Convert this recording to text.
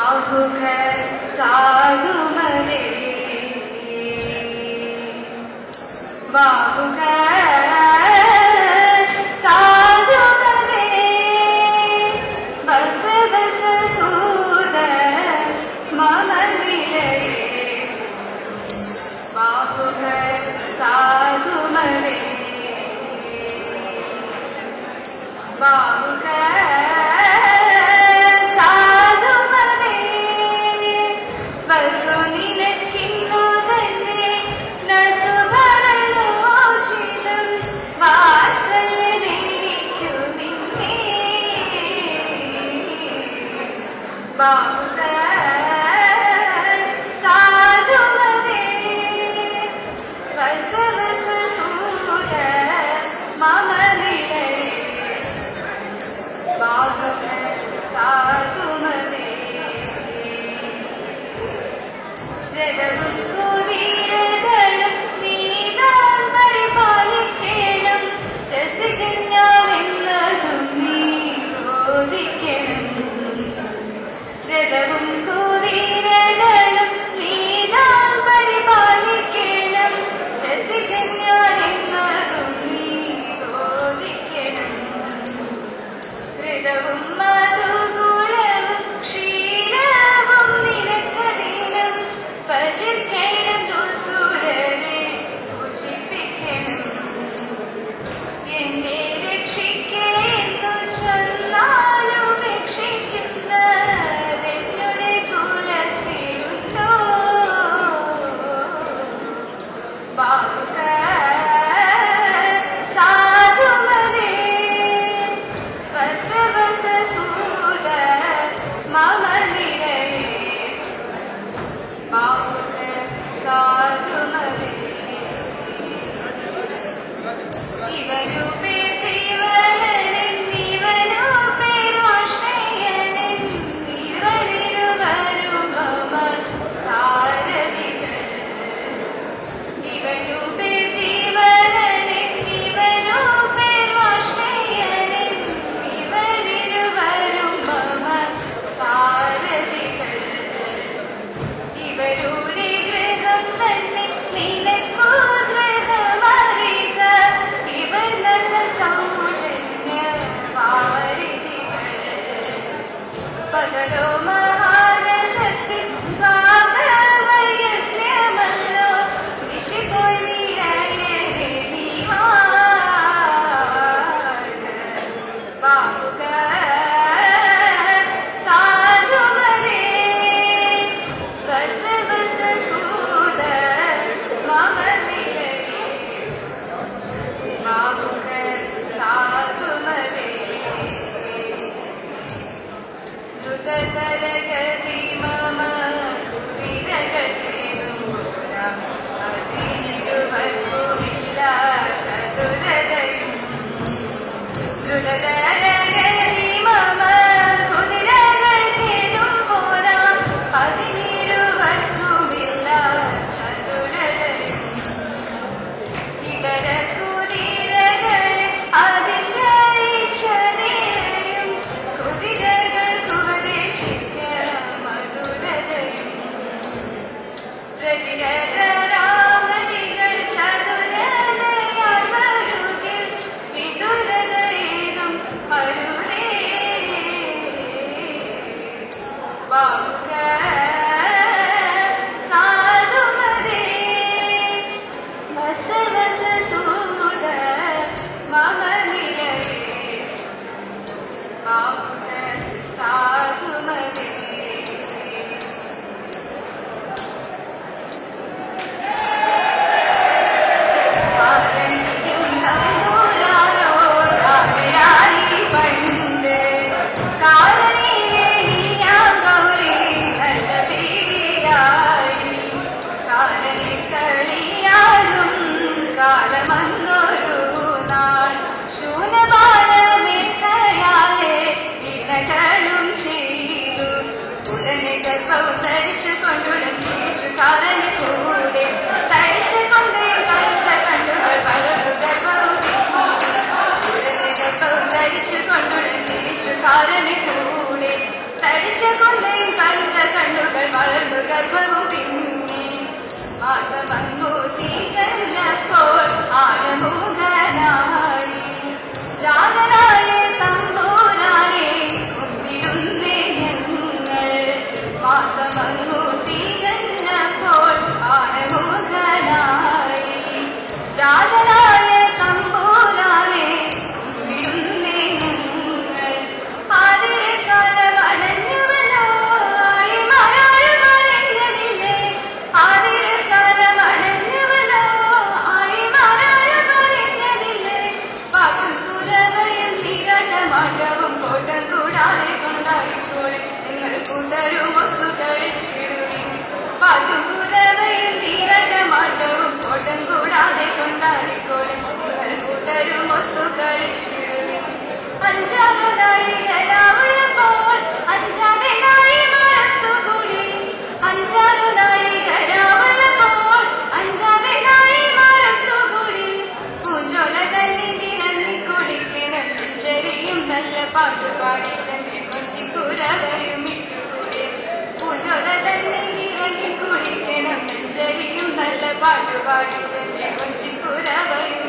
बाहुकर साधुमदे बाहुकर साधुमदे बस बस सूदर मम दिलये बाहुकर साधुमदे बाहुकर बाहुकर साधुमदे बस बस सूदर मम दिलये बाहुकर साधुमदे രഥവും കുതിരകളും നീതാൻ പരിപാലിക്കണം രസികഞ്ഞാലെന്നതും നീ ബോധിക്കണം രഥവും കുതിരകളും നീതാൻ പരിപാലിക്കണം രസികഞ്ഞാലെന്നതും നീ ബോധിക്കണം ഋതവും മധുകുളവും ക്ഷീരവും നിനക്കധീനം ഭജിക്കണം ദുസുരരെ പൂജിപ്പിക്കണം എന്നെ രക്ഷിക്കുന്നു ചൊന്നാലും രക്ഷിക്കുന്നതെന്നുടെ കുലത്തിലുണ്ടോ ബാഹുകർ സാധുമദേ ബസ് ബസ് സൂദർ മമ നിരയേ बाहुकर साधुमदे इवनु पेर जीवननिवनु पेर आश्रयनिवनिरुवरु मम सारथिകൾ इवनु पेर जीवननिवनु पेर आश्रयनिवनिरुवरु मम सारथिകൾ ഇവരുടെ ഗൃഹം തന്നെ നിനക്കു ഗൃഹമറിക ഇവർ നല്ല സൗജന്യവാരിധികൾ പകലോ മഹാരസത്തിൽ ഭാഗവയജ്ഞമല്ലോ നിശിതൊലിരയരെ ബാഹുകർ സാധുമദേ बस बस सूदर मम दिलये बाहुकर साधुमदे ദ്രുതതര ഗതി മമ കുതിരകൾക്കെന്നുപോരാ അതിനിരുവർക്കുമില്ല ചതുരതയും ദ്രുതതര ഗതി മമ കുതിരകൾക്കെന്നും പോരാ അതിനിരുവർക്കുമില്ല ചതുരതയും ഇതര കുതിരകളെ അതിശയിച്ചതിരയും കുതിരകൾക്കുപദേശിക്ക മധുരതയും പ്രതിരതരാമതികൾ ചതുരതയാൽ വരുകിൽ വിദുരതയേതും അരുതേ ബാഹുകർ സാധുമദേ ബസ് ബസ് സൂദർ മമ നിലയേ ബാഹുകർ സാധുമദേ ആരണിയും തമ്പുരാനോ രാഗയായി പണ്ട് കാലനിലെ നീയാം ഗൗരി നല്ല പേടിയായി കാലനെ കളിയാലും കാലമന്നൊരു നാൾ ശൂന്യപാലമേത്തയാലെ ഇണകളും ചെയ്തു ഉടനെ ഗർഭവും ധരിച്ചു കൊണ്ടുടൻ തിരിച്ചു കാലന് കൂടെ തടിച്ചു കൊണ്ട് കരുത്ത കണ്ടുകൾ വളർന്നു ഗർഭവും ഉടനെ ഗർഭവും ധരിച്ചു കൊണ്ടുടൻ തിരിച്ചു കാലന് കൂടെ തടിച്ച കൊന്തയും കരുത്ത കണ്ണുകൾ വളർന്നു ഗർഭവും പിന്നെ മാസമങ്ങു തീകഞ്ഞപ്പോൾ ആനമൂകനായി ജാതരായ തമ്പൂരാനെ കുമ്പിടുന്നേ ഞങ്ങൾ മാസമങ്ങു തീകഞ്ഞപ്പോൾ ആനമൂകനായി ജാതരായ തമ്പൂരാനെ കുമ്പിടുന്നേ ഞങ്ങൾ ആതിരക്കാലം അടഞ്ഞുവല്ലോ ആഴിമരാഴ് മറിഞ്ഞതില്ലേ ആതിരക്കാലം അടഞ്ഞുവല്ലോ ആഴിമരാഴ് മറിഞ്ഞതില്ലേ പാട്ടും കുരവയും നീരാട്ടമാട്ടവും കോട്ടം കൂടാതെ കൊണ്ടാടിക്കോളെ നിങ്ങൾ കൂട്ടരും ഒത്തു കളിച്ചിടുവിൻ പാട്ടും കുരവയും നീരാട്ടമാട്ടവും കോട്ടം കൂടാതെ കൊണ്ടാടിക്കോളെ നിങ്ങൾ കൂട്ടരും ഒത്തു കളിച്ചിടുവിൻ അഞ്ചാറ് നാഴികരാവുള്ളപ്പോൾ അഞ്ചാതെ നാഴി മറത്തുകൂടി അഞ്ചാറ് നാഴികരാവുള്ളപ്പോൾ അഞ്ചാതെ നാഴി മറത്തുകൂടി പൂജോല തന്നെ നിറഞ്ഞി കുളിക്കണം ചെറിയും നല്ല പാട്ടുപാടി ചെമ്മി കൊത്തിക്കുരവയും ഇട്ടുകൂടി പൂജോല തന്നെ നിറഞ്ഞി കുളിക്കണം ചെറിയും നല്ല പാട്ടുപാടി ചെമ്മി കൊച്ചിക്കുരവയും